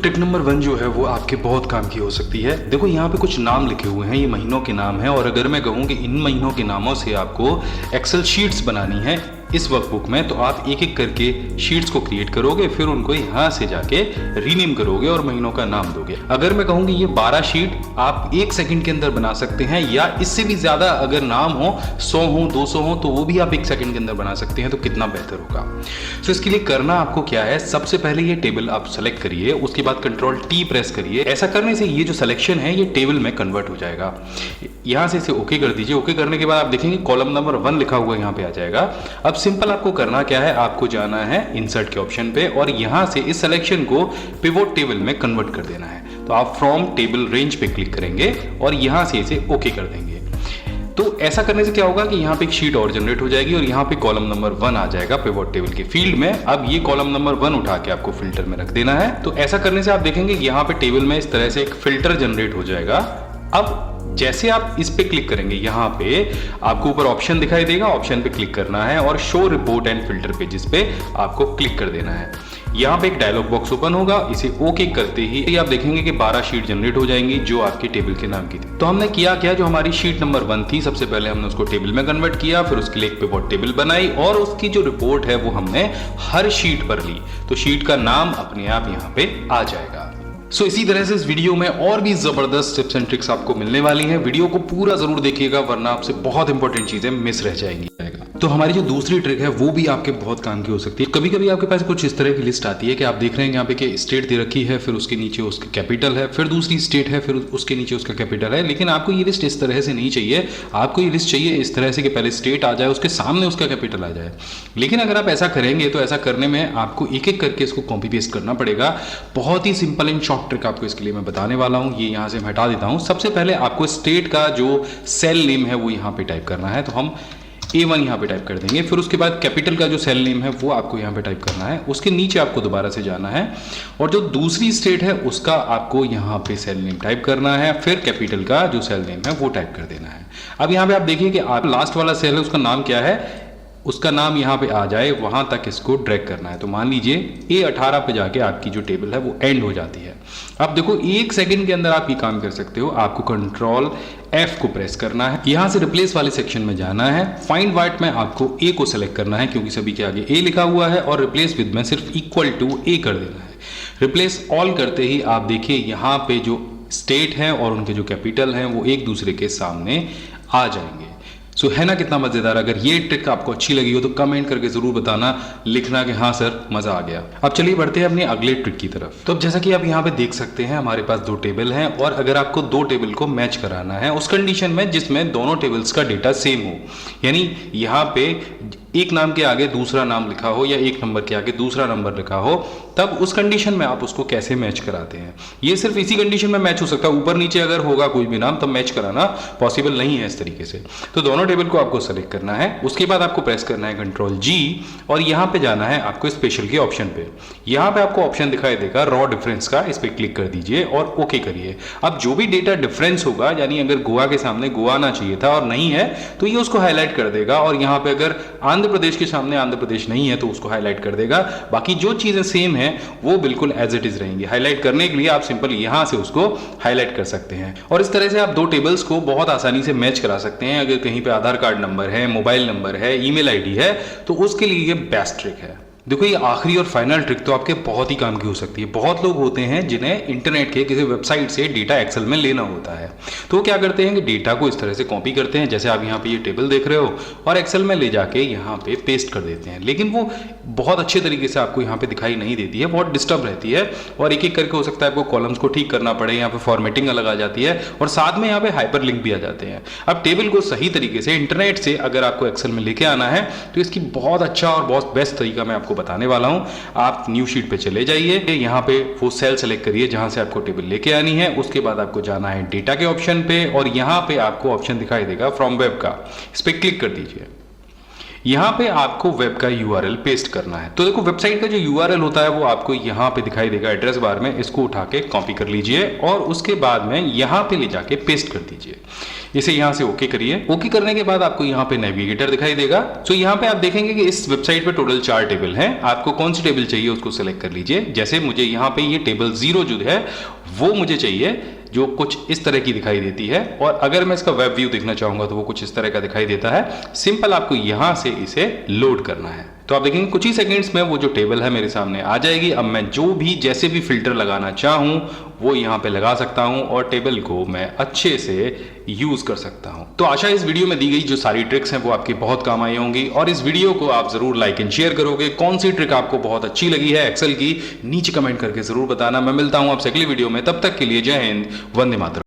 Trick number 1 जो है वो आपके बहुत काम की हो सकती है। देखो यहाँ पे कुछ नाम लिखे हुए हैं, ये महीनों के नाम हैं और अगर मैं कहूँ कि इन महीनों के नामों से आपको एक्सेल शीट्स बनानी है इस वर्कबुक में, तो आप एक एक करके शीट्स को क्रिएट करोगे, फिर उनको यहाँ से जाके रीनेम करोगे और महीनों का नाम दोगे। अगर मैं कहूँ कि ये 12 शीट आप 1 सेकंड के अंदर बना सकते हैं, या इससे भी ज्यादा अगर नाम हो 100 हो 200 हो तो वो भी आप 1 सेकंड के अंदर बना सकते हैं, तो कितना बेहतर होगा। तो इसके लिए करना आपको क्या है, सबसे पहले ये टेबल आप सेलेक्ट करिए, उसके बाद कंट्रोल टी प्रेस करिए। ऐसा करने से ये जो सिलेक्शन है ये टेबल में कन्वर्ट हो जाएगा। यहाँ से इसे ओके कर दीजिए। ओके करने के बाद आप देखेंगे कॉलम नंबर 1 लिखा हुआ यहाँ पे आ जाएगा। अब सिंपल आपको करना क्या है, आपको जाना है इंसर्ट के ऑप्शन पे और यहां से इस सिलेक्शन को पिवोट टेबल में कन्वर्ट कर देना है। तो आप फ्रॉम टेबल रेंज पे क्लिक करेंगे और यहां से इसे ओके कर देंगे। तो ऐसा करने से क्या होगा कि यहाँ पे एक शीट और जनरेट हो जाएगी और यहाँ पे कॉलम नंबर 1 आ जाएगा पिवोट टेबल के फील्ड में। अब ये कॉलम नंबर 1 उठा के आपको फिल्टर में रख देना है। तो ऐसा करने से आप देखेंगे कि यहाँ पे टेबल में इस तरह से एक फिल्टर जनरेट हो जाएगा। अब जैसे आप इस पे क्लिक करेंगे, यहाँ पे आपको ऊपर ऑप्शन दिखाई देगा, ऑप्शन पे क्लिक करना है और show report and filter pages पे आपको क्लिक कर देना है। यहाँ पे एक डायलॉग बॉक्स ओपन होगा, इसे ओके करते ही आप देखेंगे कि 12 शीट जनरेट हो जाएंगी जो आपके टेबल के नाम की थी। तो हमने किया क्या, जो हमारी शीट नंबर 1 थी सबसे पहले हमने उसको टेबल में कन्वर्ट किया, फिर उसके लिए एक पिवोट टेबल बनाई और उसकी जो रिपोर्ट है वो हमने हर शीट पर ली। तो शीट का नाम अपने आप यहाँ पे आ जाएगा। सो इसी तरह से इस वीडियो में और भी जबरदस्त टिप्स एंड ट्रिक्स आपको मिलने वाली हैं। वीडियो को पूरा जरूर देखिएगा वरना आपसे बहुत इंपॉर्टेंट चीजें मिस रह जाएंगी। तो हमारी जो दूसरी ट्रिक है वो भी आपके बहुत काम की हो सकती है। कभी कभी आपके पास कुछ इस तरह की लिस्ट आती है कि आप देख रहे हैं यहाँ पे कि स्टेट दे रखी है, फिर उसके नीचे उसका कैपिटल है, फिर दूसरी स्टेट है, फिर उसके नीचे उसका कैपिटल है। लेकिन आपको ये लिस्ट इस तरह से नहीं चाहिए, आपको ये लिस्ट चाहिए इस तरह से कि पहले स्टेट आ जाए, उसके सामने उसका कैपिटल आ जाए। लेकिन अगर आप ऐसा करेंगे तो ऐसा करने में आपको एक एक करके इसको कॉपी पेस्ट करना पड़ेगा। बहुत ही सिंपल एंड शॉर्ट ट्रिक आपको इसके लिए मैं बताने वाला हूँ। ये यहाँ से मैं हटा देता हूँ। सबसे पहले आपको स्टेट का जो सेल नेम है वो यहाँ पे टाइप करना है, तो हम A1 यहाँ पे टाइप कर देंगे। फिर उसके बाद कैपिटल का जो सेल नेम है वो आपको यहाँ पे टाइप करना है। उसके नीचे आपको दोबारा से जाना है और जो दूसरी स्टेट है उसका आपको यहाँ पे सेल नेम टाइप करना है। फिर कैपिटल का जो सेल नेम है वो टाइप कर देना है। अब यहाँ पे आप देखिए कि आप लास्ट वाला सेल है उसका नाम क्या है, उसका नाम यहाँ पे आ जाए, वहां तक इसको ड्रैग करना है। तो मान लीजिए A18 पे जाके आपकी जो टेबल है वो एंड हो जाती है। अब देखो 1 सेकंड के अंदर आप ये काम कर सकते हो। आपको कंट्रोल F को प्रेस करना है, यहां से रिप्लेस वाले सेक्शन में जाना है। फाइंड व्हाट में आपको A को सेलेक्ट करना है क्योंकि सभी के आगे A लिखा हुआ है और रिप्लेस विद में सिर्फ इक्वल टू A कर देना है। रिप्लेस ऑल करते ही आप देखिए यहाँ पे जो स्टेट है और उनके जो कैपिटल हैं वो एक दूसरे के सामने आ जाएंगे। सो है ना कितना मजेदार। अगर ये ट्रिक आपको अच्छी लगी हो तो कमेंट करके जरूर बताना, लिखना कि हाँ सर मजा आ गया। अब चलिए बढ़ते हैं अपने अगले ट्रिक की तरफ। तो अब जैसा कि आप यहाँ पे देख सकते हैं हमारे पास 2 टेबल हैं और अगर आपको 2 टेबल को मैच कराना है उस कंडीशन में जिसमें दोनों टेबल्स का डेटा सेम हो, यानी यहाँ पे एक नाम के आगे दूसरा नाम लिखा हो या एक नंबर के आगे दूसरा नंबर लिखा हो, तब उस कंडीशन में आप उसको कैसे मैच कराते हैं। ये सिर्फ इसी कंडीशन में मैच हो सकता है, ऊपर नीचे अगर होगा कोई भी नाम तब मैच कराना पॉसिबल नहीं है इस तरीके से। तो दोनों टेबल को आपको सेलेक्ट करना है, उसके बाद आपको प्रेस करना है कंट्रोल G और यहाँ पे जाना है आपको स्पेशल के ऑप्शन पे। यहाँ पे आपको ऑप्शन दिखाई देगा रॉ डिफरेंस का, इस पर क्लिक कर दीजिए और ओके करिए। अब जो भी डेटा डिफरेंस होगा, यानी अगर गोवा के सामने गोवा आना चाहिए था और नहीं है तो ये उसको हाईलाइट कर देगा, और यहाँ पे अगर आंध्र प्रदेश के सामने आंध्र प्रदेश नहीं है तो उसको हाईलाइट कर देगा। बाकी जो चीजें सेम है वो बिल्कुल एज इट इज रहेंगी। हाईलाइट करने के लिए आप सिंपल यहां से उसको हाईलाइट कर सकते हैं और इस तरह से आप 2 टेबल्स को बहुत आसानी से मैच करा सकते हैं। अगर कहीं पे आधार कार्ड नंबर है, मोबाइल नंबर है, ईमेल आईडी है तो उसके लिए ये बेस्ट ट्रिक है। देखो ये आखिरी और फाइनल ट्रिक तो आपके बहुत ही काम की हो सकती है। बहुत लोग होते हैं जिन्हें इंटरनेट के किसी वेबसाइट से डेटा एक्सेल में लेना होता है, तो वो क्या करते हैं कि डेटा को इस तरह से कॉपी करते हैं, जैसे आप यहाँ पे ये टेबल देख रहे हो, और एक्सेल में ले जाके यहाँ पे पेस्ट कर देते हैं। लेकिन वो बहुत अच्छे तरीके से आपको यहाँ पे दिखाई नहीं देती है, बहुत डिस्टर्ब रहती है और एक एक करके हो सकता है आपको कॉलम्स को ठीक करना पड़े, यहाँ पे फॉर्मेटिंग अलग आ जाती है और साथ में यहाँ पे हाइपर लिंक भी आ जाते हैं। अब टेबल को सही तरीके से इंटरनेट से अगर आपको एक्सेल में लेके आना है तो इसकी बहुत अच्छा और बहुत बेस्ट तरीका मैं आपको बताने वाला हूं। आप न्यू शीट पे चले जाइए, यहाँ पे वो सेल सेलेक्ट करिए जहां से आपको टेबल लेके आनी है। उसके बाद आपको जाना है डेटा के ऑप्शन पे और यहाँ पे आपको ऑप्शन दिखाई देगा फ्रॉम वेब का, इस पे क्लिक कर दीजिए। यहाँ पे आपको वेब का यूआरएल पेस्ट करना है। तो देखो वेबसाइट का जो यूआरएल होता है वो आपको यहाँ पे दिखाई देगा एड्रेस बार में, इसको उठा के कॉपी कर लीजिए और उसके बाद में यहाँ पे ले जाके पेस्ट कर दीजिए। इसे यहाँ से ओके करिए। ओके करने के बाद आपको यहाँ पे नेविगेटर दिखाई देगा। तो यहाँ पे आप देखेंगे कि इस वेबसाइट पे टोटल 4 टेबल हैं। आपको कौन सी टेबल चाहिए उसको सिलेक्ट कर लीजिए। जैसे मुझे यहाँ पे ये टेबल 0 जो है वो मुझे चाहिए, जो कुछ इस तरह की दिखाई देती है। और अगर मैं इसका वेब व्यू देखना चाहूंगा तो वो कुछ इस तरह का दिखाई देता है। सिंपल आपको यहां से इसे लोड करना है। तो आप देखेंगे कुछ ही सेकंड्स में वो जो टेबल है मेरे सामने आ जाएगी। अब मैं जो भी जैसे भी फिल्टर लगाना चाहूं वो यहां पे लगा सकता हूं और टेबल को मैं अच्छे से यूज कर सकता हूं। तो आशा इस वीडियो में दी गई जो सारी ट्रिक्स हैं वो आपकी बहुत काम आई होंगी और इस वीडियो को आप जरूर लाइक एंड शेयर करोगे। कौन सी ट्रिक आपको बहुत अच्छी लगी है एक्सेल की नीचे कमेंट करके जरूर बताना। मैं मिलता हूं आपसे अगली वीडियो में, तब तक के लिए जय हिंद, वंदे मातरम।